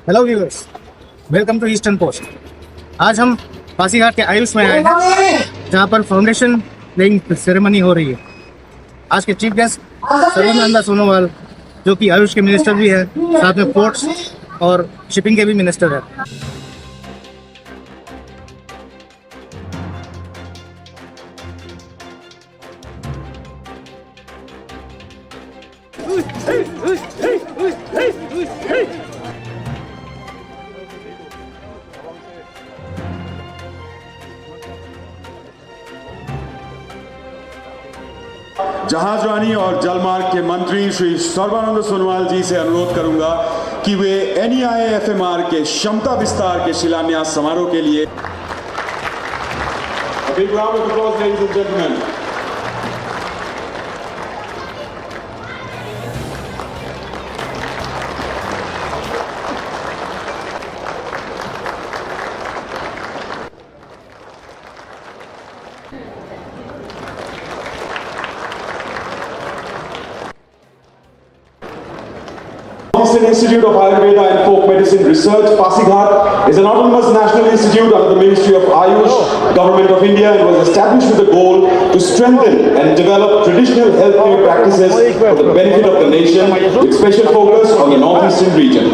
Hello viewers, welcome to eastern post. आज हम पासीघाट के आयुष में आए हैं, जहाँ पर फाउंडेशन लेइंग सेरेमनी हो रही है। आज के चीफ गेस्ट सर्बानंद सोनोवाल, जो कि आयुष के मिनिस्टर भी है, साथ में पोर्ट्स और शिपिंग के भी मिनिस्टर है। जहाजरानी और जलमार्ग के मंत्री श्री सर्बानंद सोनोवाल जी से अनुरोध करूंगा कि वे NEIFMR के क्षमता विस्तार के शिलान्यास समारोह के लिए A big round of applause, ladies and gentlemen. National Institute of Ayurveda and Folk Medicine Research, Pasighat, is an autonomous national institute under the Ministry of Ayush, Government of India, and was established with the goal to strengthen and develop traditional healthcare practices for the benefit of the nation, with special focus on the northeastern region.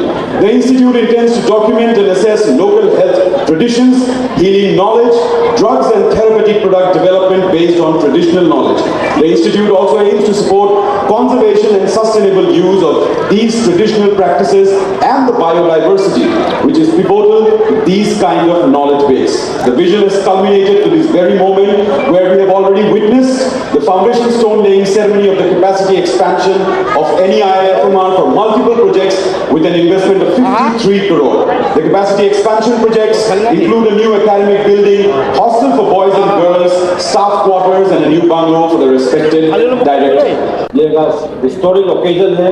The institute intends to document and assess local health traditions, healing knowledge, drugs and therapeutic product development based on traditional knowledge. The institute also aims to support conservation and sustainable use of these traditional practices and the biodiversity, which is pivotal to these kind of knowledge base. The vision has culminated to this very moment where we have already witnessed the foundation stone laying ceremony of the capacity expansion of NEIFMR for multiple projects with an investment of 53 crore. The capacity expansion projects include a new academic building, hostel for boys and girls, staff quarters and a new bungalow for the respected director. ये एक historic occasion है।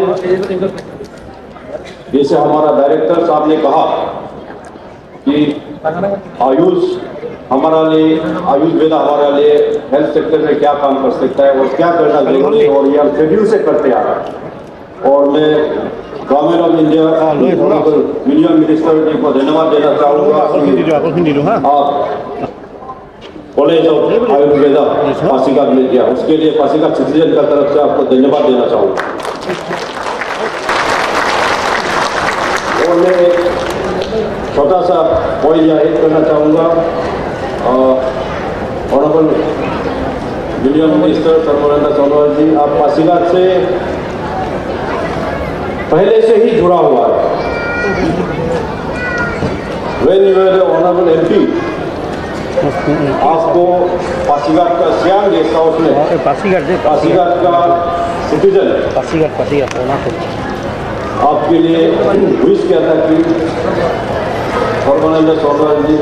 जैसे हमारा director साहब ने कहा कि आयुष हमारा लिए आयुर्वेदा हमारा लिए हेल्थ सेक्टर में क्या काम कर सकता है और क्या करना जरूरी है, और ये हम शेड्यूल से करते आ रहे हैं। और मैं government of India union minister जी को धन्यवाद देना चाहूँगा। आप कॉलेज ऑफ आयुर्वेदा पासीघाट में दिया, उसके लिए पासीघाट सिटीजन का तरफ से आपको धन्यवाद देना चाहूँगा। और मैं एक छोटा सा पॉइंट यहाँ ऐड करना चाहूँगा। Honourable union minister Sarbananda Sonowal ji, आप पासीघाट से पहले से ही जुड़ा हुआ है। When you were the honorable MP, आपको पासीघाट का सियांग गेस्ट हाउस में पासीघाट का सिटीजन आपके लिए विश किया था कि सर्बानंद सोनोवाल जी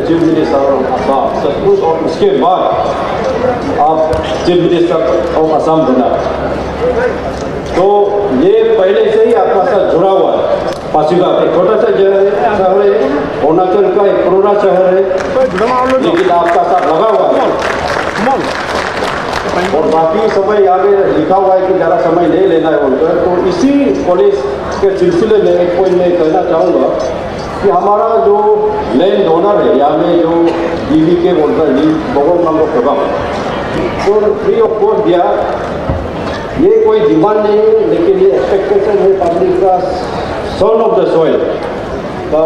चीफ मिनिस्टर आसाम सचमुच, और उसके बाद आप चीफ मिनिस्टर ऑफ आसाम बना। तो ये पहले से ही आपका साथ जुड़ा हुआ है। पासीघाट एक छोटा सा शहर है, अरुणाचल का एक पुराना शहर है, लेकिन आपका साथ लगा हुआ है। और बाकी समय आगे लिखा हुआ है कि ज़्यादा समय नहीं लेना है उनका। तो इसी कॉलेज के सिलसिले में एक पॉइंट मैं कहना चाहूँगा कि हमारा जो लैंड डोनर है, यानी जो DVK बोलता है, भगवान नाम प्रभाव, तो फ्री ऑफ कॉस्ट दिया। ये कोई डिमांड नहीं है, लेकिन ये एक्सपेक्टेशन है पब्लिक का, सन ऑफ द सॉइल का,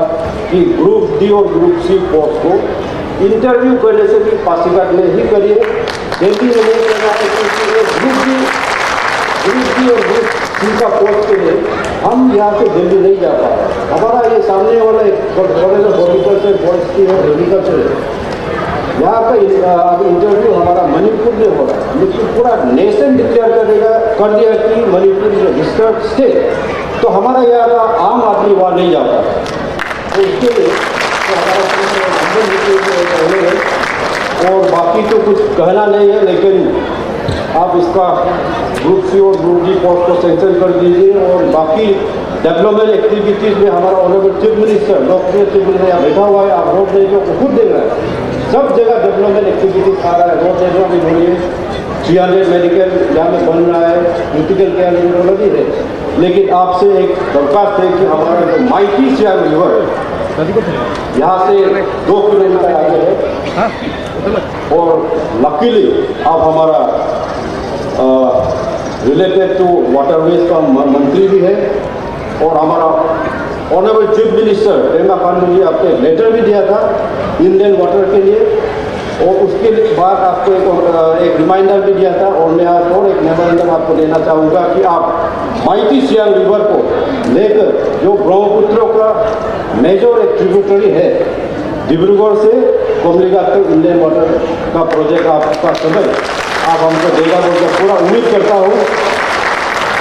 कि ग्रुप D और ग्रुप C पोस्ट को इंटरव्यू करने से भी पासीघाट में ही करिए। जल्दी में नहीं करना है, क्योंकि ग्रुप D और ग्रुप C का पोस्ट के लिए हम यहाँ से जल्दी नहीं जा पा रहे। हमारा ये सामने वाला एक कॉलेज ऑफ हॉर्टिकल्चर, फॉरेस्ट्री और एग्रीकल्चर है, यहाँ का अभी इंटरव्यू हमारा मणिपुर में हो रहा है, लेकिन पूरा नेशन डिक्लेयर कर दिया कि मणिपुर इज डिस्टर्ब स्टेट। तो हमारा यहाँ का आम आदमी वहाँ नहीं जाता, तो उसके लिए तो हमारा और बाकी तो कुछ कहना नहीं है, लेकिन आप इसका ग्रुप C और ग्रुप D पोस्ट को सेंक्शन कर दीजिए। और बाकी डेवलपमेंट एक्टिविटीज़ में हमारा ऑनरेबल चीफ मिनिस्टर, लोकप्रिय चीफ मिनिस्टर यहाँ बैठा हुआ है, आप रोड देखो खुद देख रहे हैं, सब जगह डेवलपमेंट एक्टिविटीज आ रहा है। रोड देखना भी बोलिए, 300 मेडिकल यहाँ में बन रहा है, क्रिटिकल केयर यूरोलॉजी है, लेकिन आपसे एक दरख्वास्त है कि हमारा जो माइटी सियांग रिवर यहाँ से 2 किलोमीटर आगे है और लकीली आप हमारा रिलेटेड टू वाटरवेज का मंत्री भी है और हमारा honourable chief minister Pema Khandu ji आपको एक लेटर भी दिया था इंडियन वाटर के लिए और उसके बाद आपको एक रिमाइंडर भी दिया था और मैं आज और एक मेमोरेंडम आपको देना चाहूँगा कि आप माइटी सियांग रिवर को लेकर जो ब्रह्मपुत्र का मेजर एक ट्रिब्यूटरी है डिब्रूगढ़ से कोमलीघाट तक इंडियन वाटर का प्रोजेक्ट आपका समय आप हमको देगा बोलकर पूरा उम्मीद करता हूँ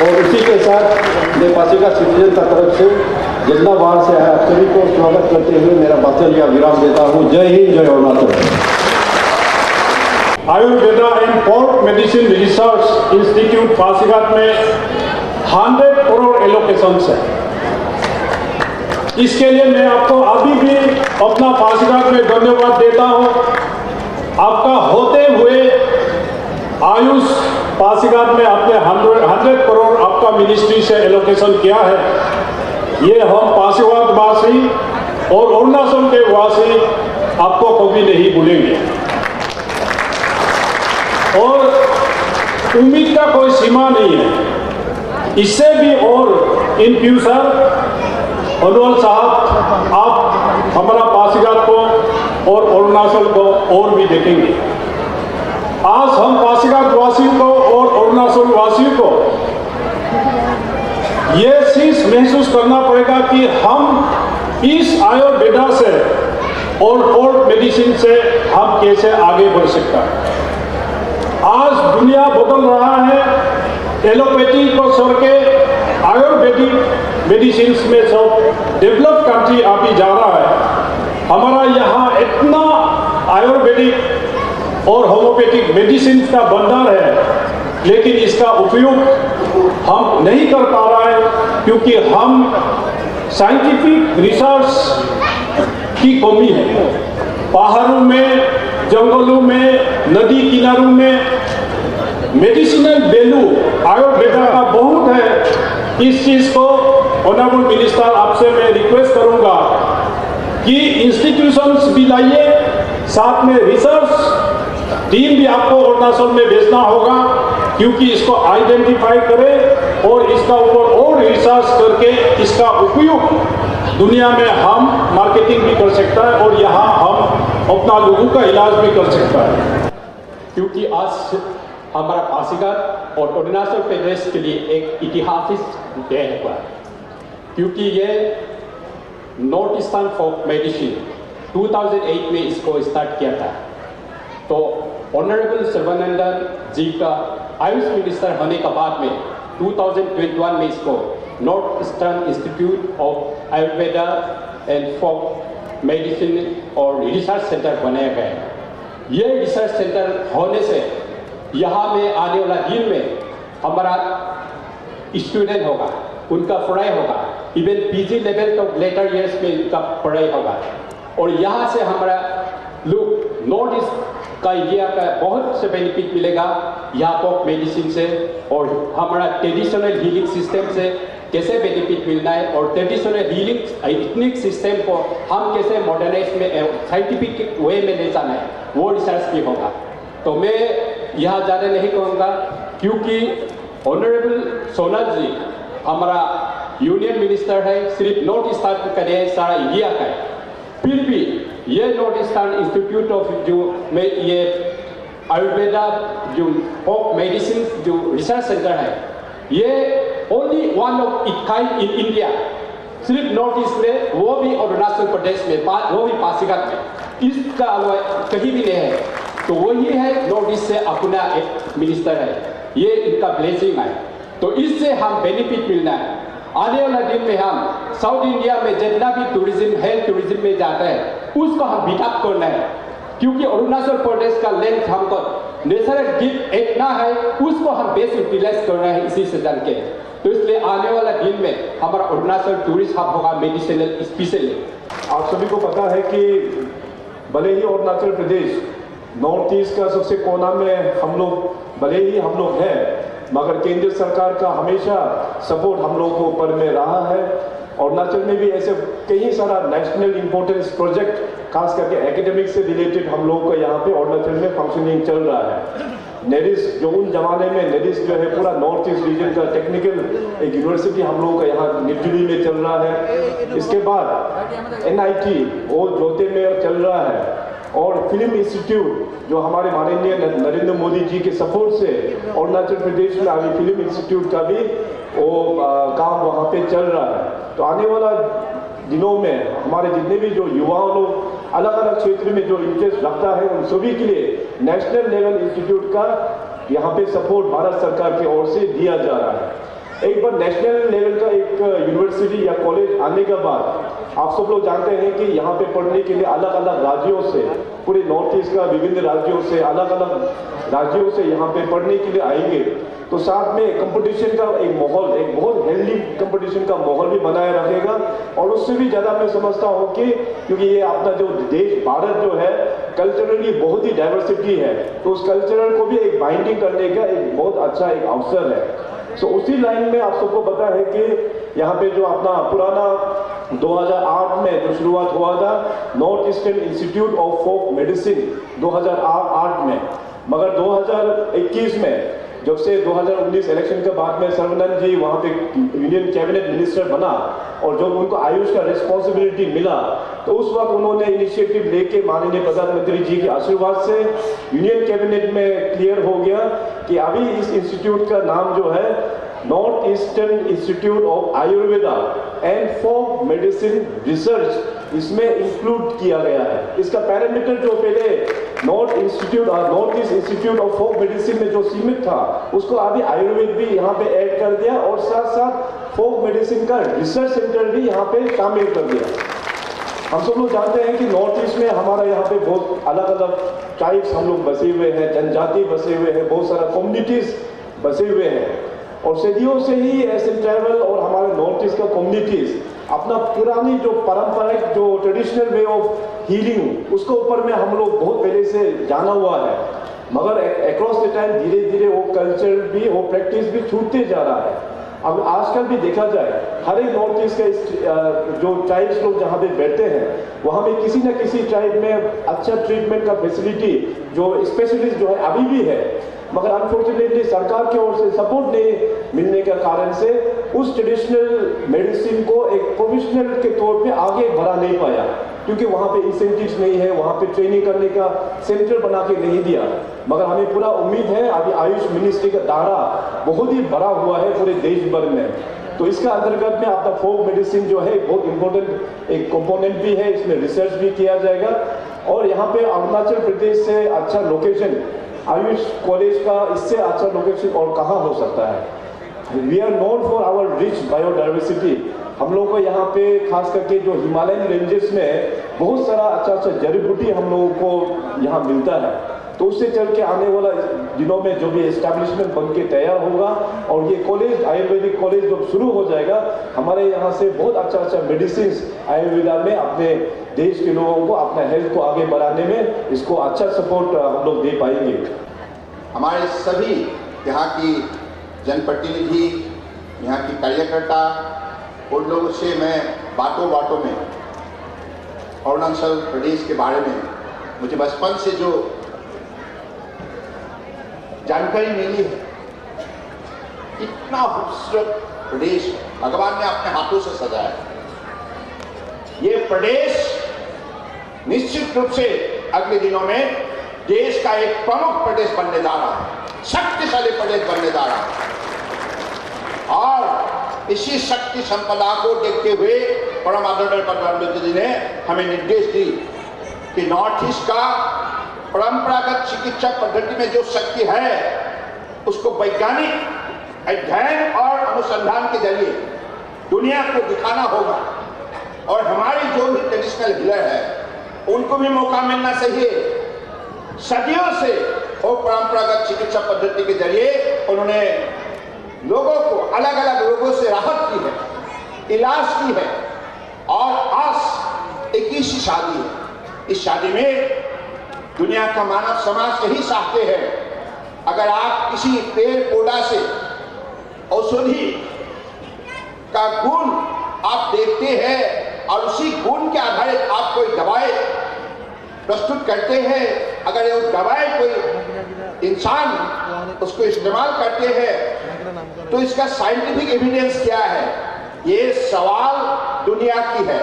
और इसी के साथ मैं पासीघाट सिटीजन का तरफ से जितना बाहर से आया आप सभी को स्वागत करते हुए मेरा भाषण या विराम देता हूँ। जय हिंद, जय Arunachal. Ayurveda and folk medicine research institute Pasighat में 100 करोड़ एलोकेशन है। इसके लिए मैं आपको अभी भी अपना पासीघाट में धन्यवाद देता हूं। आपका होते हुए आयुष पासीघाट में आपने 100 करोड़ आपका मिनिस्ट्री से एलोकेशन किया है। ये हम पासीघाट वासी और अरुणाचल के वासी आपको कभी नहीं भूलेंगे और उम्मीद का कोई सीमा नहीं है। इससे भी और इन फ्यूचर अनुअल साहब आप हमारा पासीघाट को और अरुणाचल को और भी देखेंगे। आज हम पासीघाट वासियों को और अरुणाचल वासियों को ये चीज महसूस करना पड़ेगा कि हम इस आयुर्वेदा से और फोक मेडिसिन से हम कैसे आगे बढ़ सकते हैं। आज दुनिया बदल रहा है, एलोपैथी को छोड़ के आयुर्वेदिक मेडिसिन में सब डेवलप्ड कंट्री अभी जा रहा है। हमारा यहाँ इतना आयुर्वेदिक और होम्योपैथिक मेडिसिन का भंडार है, लेकिन इसका उपयोग हम नहीं कर पा रहा है क्योंकि हम साइंटिफिक रिसर्च की कमी है। पहाड़ों में, जंगलों में, नदी किनारों में मेडिसिनल वैल्यू आयुर्वेदा का बहुत है। इस चीज को ऑनरेबल मिनिस्टर आपसे मैं रिक्वेस्ट करूंगा कि इंस्टीट्यूशंस भी लाइए, साथ में रिसर्च टीम भी आपको अरुणाचल में भेजना होगा क्योंकि इसको आइडेंटिफाई करें और इसका ऊपर और रिसर्च करके इसका उपयोग दुनिया में हम मार्केटिंग भी कर सकता है और यहाँ हम अपना लोगों का इलाज भी कर सकता है। क्योंकि आज हमारा पासीघाट और अरुणाचल प्रदेश के लिए एक ऐतिहासिक दिन हुआ, क्योंकि ये नॉर्थ ईस्टर्न फोक मेडिसिन 2008 में इसको स्टार्ट किया था। तो ऑनरेबल सर्बानंदन जी का आयुष मिनिस्टर होने के बाद में 2021 में इसको north eastern institute of Ayurveda and folk medicine और रिसर्च सेंटर बनाया गया है। ये रिसर्च सेंटर होने से यहाँ में आने वाला दिन में हमारा स्टूडेंट होगा, उनका पढ़ाई होगा, इवन पीजी लेवल तो लेटर ईयर्स में उनका पढ़ाई होगा और यहाँ से हमारा लोग नॉर्थ ईस्ट का इंडिया का बहुत से बेनिफिट मिलेगा यहाँ पर मेडिसिन से और हमारा ट्रेडिशनल हीलिंग सिस्टम से कैसे बेनिफिट मिलना है और ट्रेडिशनल हीलिंग इथनिक सिस्टम को हम कैसे मॉडर्नाइज में साइंटिफिक वे में ले जाना है, वो रिसर्च भी होगा। तो मैं यहाँ ज़्यादा नहीं कहूँगा क्योंकि ऑनरेबल सोनल जी हमारा यूनियन मिनिस्टर है, सिर्फ नॉर्थ ईस्टर्न का नहीं सारा इंडिया का है। फिर भी ये नॉर्थ ईस्टर्न इंस्टीट्यूट ऑफ जो में ये आयुर्वेदा जो फोक मेडिसिन जो रिसर्च सेंटर है, ये only one of it kind in India, सिर्फ नॉर्थ ईस्ट में, वो भी अरुणाचल प्रदेश में, वो भी पासीघाट में, इसका अलावा कहीं भी नहीं है। तो वही है नॉर्थ ईस्ट से अपना एक मिनिस्टर है, ये इनका ब्लेसिंग है। तो इससे हम बेनिफिट मिलना है। आने वाला दिन में हम साउथ इंडिया में जितना भी टूरिज्म हेल्थ टूरिज्म में जाता है उसको हम बिटअप करना है, क्योंकि अरुणाचल प्रदेश का लेंथ हमको नेचुरल गिफ्ट इतना है, उसको हम बेस्ट यूटिलाइज करना है इसी से जान के। तो इसलिए आने वाला दिन में हमारा अरुणाचल टूरिस्ट हब होगा मेडिसिनल स्पेशली। आप सभी को पता है कि भले ही अरुणाचल प्रदेश नॉर्थ ईस्ट का सबसे कोना में हम लोग भले ही हम लोग हैं, मगर केंद्र सरकार का हमेशा सपोर्ट हम लोगों के ऊपर में रहा है। अरुणाचल में भी ऐसे कई सारा नेशनल इंपॉर्टेंस प्रोजेक्ट खास करके एकेडमिक से रिलेटेड हम लोगों को यहाँ पे अरुणाचल में फंक्शनिंग चल रहा है। नेरिस जो उन जमाने में नेरिस जो है पूरा नॉर्थ ईस्ट रीजन का टेक्निकल एक यूनिवर्सिटी हम लोगों का यहाँ निरजुली में चल रहा है। इसके बाद NIT वो जोते में चल रहा है और फिल्म इंस्टीट्यूट जो हमारे माननीय नरेंद्र मोदी जी के सपोर्ट से अरुणाचल प्रदेश में अभी फिल्म इंस्टीट्यूट का भी वो काम वहाँ पे चल रहा है। तो आने वाला दिनों में हमारे जितने भी जो युवा लोग अलग अलग क्षेत्र में जो इंटरेस्ट रखता है उन सभी के लिए नेशनल लेवल इंस्टीट्यूट का यहाँ पे सपोर्ट भारत सरकार की ओर से दिया जा रहा है। एक बार नेशनल लेवल का एक यूनिवर्सिटी या कॉलेज आने के बाद आप सब लोग जानते हैं कि यहाँ पे पढ़ने के लिए अलग अलग राज्यों से पूरे नॉर्थ ईस्ट का विभिन्न राज्यों से अलग अलग राज्यों से यहाँ पे पढ़ने के लिए आएंगे। तो साथ में कंपटीशन का एक माहौल, एक बहुत हेल्दी कंपटीशन का माहौल भी बनाए रखेगा। और उससे भी ज़्यादा मैं समझता हूँ कि क्योंकि ये अपना जो देश भारत जो है कल्चरली बहुत ही डाइवर्सिटी है, तो उस कल्चरल को भी एक बाइंडिंग करने का एक बहुत अच्छा एक अवसर है। सो उसी लाइन में आप सबको पता है कि यहाँ पे जो अपना पुराना 2008 में जो शुरुआत हुआ था north eastern institute of folk medicine 2008 में, मगर 2021 में जब से 2019 इलेक्शन के बाद में सर्वानंद जी वहाँ पे यूनियन कैबिनेट मिनिस्टर बना और जब उनको आयुष का रिस्पॉन्सिबिलिटी मिला तो उस वक्त उन्होंने इनिशिएटिव लेके माननीय प्रधानमंत्री जी के आशीर्वाद से यूनियन कैबिनेट में क्लियर हो गया कि अभी इस इंस्टीट्यूट का नाम जो है north eastern institute of Ayurveda and folk medicine research इसमें इंक्लूड किया गया है। इसका पैरामीटर जो पहले north east institute of folk medicine में जो सीमित था उसको अभी आयुर्वेद भी यहाँ पे ऐड कर दिया और साथ साथ फोक मेडिसिन का रिसर्च सेंटर भी यहाँ पे शामिल कर दिया। हम सब लोग जानते हैं कि नॉर्थ ईस्ट में हमारा यहाँ पे बहुत अलग अलग ट्राइब्स हम लोग बसे हुए हैं, जनजाति बसे हुए हैं, बहुत सारा कम्युनिटीज बसे हुए हैं और सदियों से ही एसएन ट्राइबल और हमारे नॉर्थ ईस्ट का कम्युनिटीज अपना पुरानी जो पारंपरिक जो ट्रेडिशनल वे ऑफ हीलिंग उसके ऊपर में हम लोग बहुत पहले से जाना हुआ है, मगर अक्रॉस द टाइम धीरे धीरे वो कल्चर भी वो प्रैक्टिस भी छूटते जा रहा है। अब आजकल भी देखा जाए हर एक नॉर्थ ईस्ट का जो ट्राइब्स लोग जहाँ पे बैठते हैं वहाँ पे किसी न किसी ट्राइब में अच्छा ट्रीटमेंट का फैसिलिटी जो स्पेशलिस्ट जो है अभी भी है, मगर अनफॉर्चुनेटली सरकार की ओर से सपोर्ट नहीं मिलने के कारण से उस ट्रेडिशनल मेडिसिन को एक प्रोफेशनल के तौर पे आगे बढ़ा नहीं पाया क्योंकि वहाँ पे इंसेंटिव्स नहीं है, वहाँ पे ट्रेनिंग करने का सेंटर बना के नहीं दिया। मगर हमें पूरा उम्मीद है अभी आयुष मिनिस्ट्री का दायरा बहुत ही बड़ा हुआ है पूरे देश भर में, तो इसका अंतर्गत में आपका फोक मेडिसिन जो है बहुत इंपॉर्टेंट एक कंपोनेंट भी है, इसमें रिसर्च भी किया जाएगा। और यहाँ पे अरुणाचल प्रदेश से अच्छा लोकेशन आयुष कॉलेज का इससे अच्छा लोकेशन और कहाँ हो सकता है। We are known for our rich biodiversity. हम लोग को यहाँ पे खास करके जो हिमालयन रेंजेस में बहुत सारा अच्छा अच्छा जड़ी बूटी हम लोगों को यहाँ मिलता है, तो उससे चल के आने वाला दिनों में जो भी एस्टेब्लिशमेंट बन के तैयार होगा और ये कॉलेज आयुर्वेदिक कॉलेज जब शुरू हो जाएगा हमारे यहाँ से बहुत अच्छा अच्छा मेडिसिन आयुर्वेदा में अपने देश के लोगों को अपना हेल्थ को आगे बढ़ाने में इसको अच्छा सपोर्ट हम लोग दे पाएंगे। हमारे सभी यहाँ की जनप्रतिनिधि, यहाँ की कार्यकर्ता, उन लोगों से मैं बातों में अरुणाचल प्रदेश के बारे में मुझे बचपन से जो जानकारी मिली है, इतना खूबसूरत प्रदेश भगवान ने अपने हाथों से सजाया है। ये प्रदेश निश्चित रूप से अगले दिनों में देश का एक प्रमुख प्रदेश बनने जा रहा है, शक्तिशाली प्रदेश बनने जा रहा है। और इसी शक्ति संपदा को देखते हुए परम आदरणीय प्रधानमंत्री जी ने हमें निर्देश दी कि नॉर्थ ईस्ट का परंपरागत चिकित्सा पद्धति में जो शक्ति है उसको वैज्ञानिक अध्ययन और अनुसंधान के जरिए दुनिया को दिखाना होगा और हमारी जो भी ट्रेडिशनल हीलर है उनको भी मौका मिलना चाहिए। सदियों से वो परंपरागत चिकित्सा पद्धति के जरिए उन्होंने लोगों को अलग अलग रोगों से राहत की है, इलाज की है और आज 21वीं शादी है। इस शादी में दुनिया का मानव समाज यही चाहते हैं अगर आप किसी पेड़ पौधा से औषधि का गुण आप देखते हैं और उसी गुण के आधारित आप कोई दवाई प्रस्तुत करते हैं, अगर वो दवाई कोई इंसान उसको इस्तेमाल करते हैं तो इसका साइंटिफिक एविडेंस क्या है? ये सवाल दुनिया की है।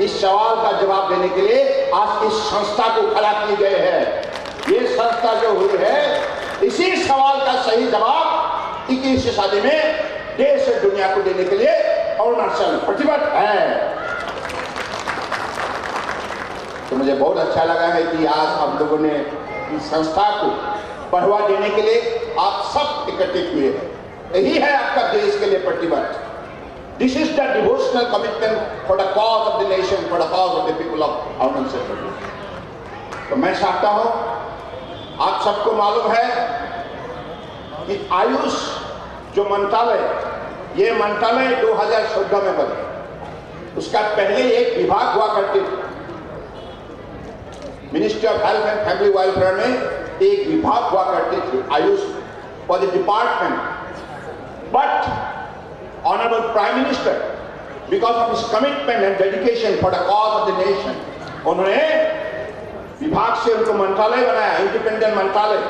इस सवाल का जवाब देने के लिए आज इस संस्था को खड़ा किए गए हैं। ये संस्था जो हुई है, इसी सवाल का सही जवाब 21वीं सदी में देश और दुनिया को देने के लिए अरुणाचल प्रतिबद्ध है। तो मुझे बहुत अच्छा लगा है कि आज हम लोगों ने इस संस्था को बढ़ावा देने के लिए आप सब एकत्रित हुए हैं। यही है आपका देश के लिए प्रतिबद्ध। This is the devotional commitment for the cause of the nation, for the cause of the people of Arunachal Pradesh। तो मैं चाहता हूं, आप सबको मालूम है कि आयुष जो मंत्रालय, ये मंत्रालय 2014 में बना। उसका पहले एक विभाग हुआ करते थे। Ministry of health and family welfare में एक विभाग हुआ करते थे, Ayush for the department. But Honorable Prime Minister, because of his commitment and dedication for the cause of the nation, उन्होंने विभाग से उनको मंत्रालय बनाया, इंडिपेंडेंट मंत्रालय,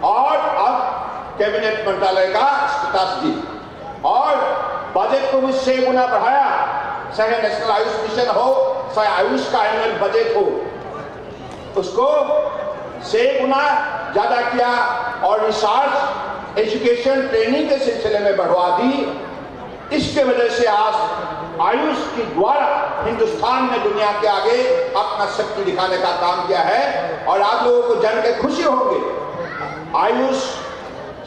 और अब कैबिनेट मंत्रालय का स्टेटस दी और बजट को भी 6 गुना बढ़ाया। चाहे नेशनल आयुष मिशन हो, चाहे आयुष का एनुअल बजट हो, उसको 6 गुना ज्यादा किया और रिसर्च, एजुकेशन, ट्रेनिंग के सिलसिले में बढ़वा दी। इसके वजह से आज आयुष के द्वारा हिंदुस्तान ने दुनिया के आगे अपना शक्ति दिखाने का काम किया है। और आप लोगों को जान के खुशी होगी, आयुष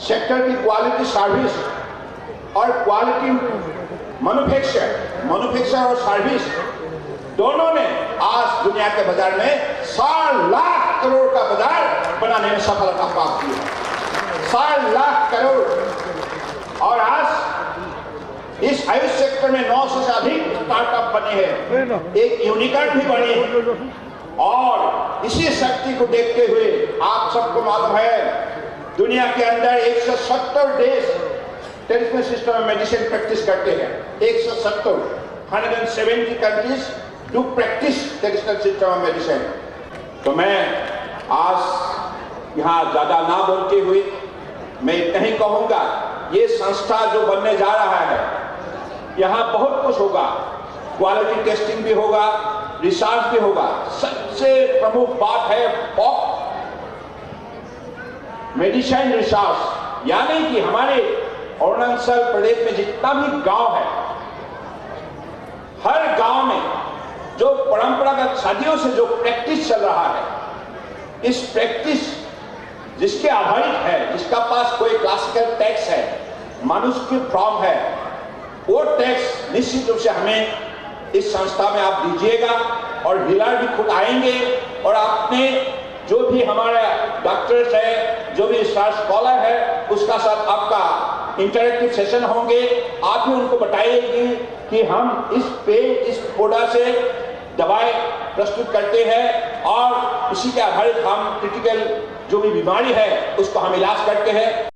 सेक्टर की क्वालिटी सर्विस और क्वालिटी मैन्युफैक्चर और सर्विस दोनों ने आज दुनिया के बाजार में 4 लाख करोड़ का बाजार बनाने में सफलता प्राप्त की है। 4 लाख करोड़। और आज इस आयुष सेक्टर में 900 से अधिक स्टार्टअप बने हैं, एक यूनिकॉर्न भी बने हैं। और इसी शक्ति को देखते हुए आप सबको मालूम है, दुनिया के अंदर 170 देश traditional system of medicine practice करते हैं। 170 countries do practice traditional system of medicine. तो मैं आज यहाँ ज्यादा ना बोलते हुए मैं इतना ही कहूंगा, ये संस्था जो बनने जा रहा है, यहाँ बहुत कुछ होगा। क्वालिटी टेस्टिंग भी होगा, रिसर्च भी होगा। सबसे प्रमुख बात है मेडिसिन रिसर्च, यानी कि हमारे अरुणाचल प्रदेश में जितना भी गांव है, हर गांव में जो परंपरागत सदियों से जो प्रैक्टिस चल रहा है, इस प्रैक्टिस जिसके आधारित है, जिसका पास कोई क्लासिकल टेक्स्ट है, मैन्युस्क्रिप्ट फॉर्म है, वो टेक्स्ट निश्चित रूप से हमें इस संस्था में आप दीजिएगा। और हिलार भी खुद आएंगे और आपने जो भी हमारे डॉक्टर्स है, जो भी रिसर्च स्कॉलर है, उसका साथ आपका इंटरेक्टिव सेशन होंगे। आप भी उनको बताइएगी कि हम इस पौधा से दवाई प्रस्तुत करते हैं और उसी के आधारित हम क्रिटिकल जो भी बीमारी है उसको हम इलाज करते हैं।